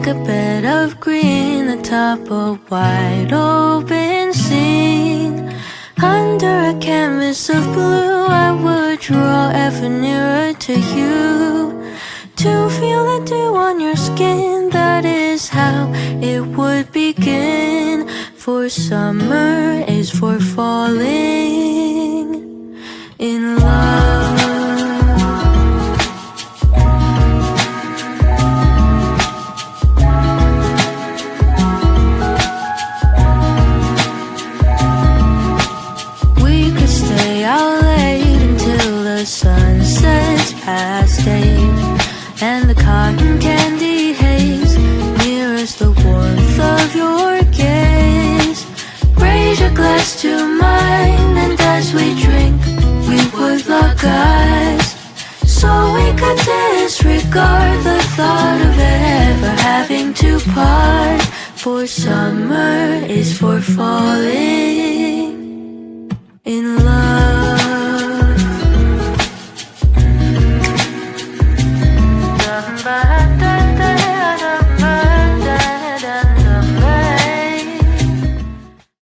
a bed of green atop a wide open scene. Under a canvas of blue, I would draw ever nearer to you. To feel the dew on your skin, that is how it would begin. For summer is for falling in love. We could stay out late until the sun sets past 8, and the cotton candy haze mirrors the warmth of your gaze. Raise your glass to mine, and as we drink, we would lock eyes, so we could disregard the thought of ever having to part. For summer is for falling in love.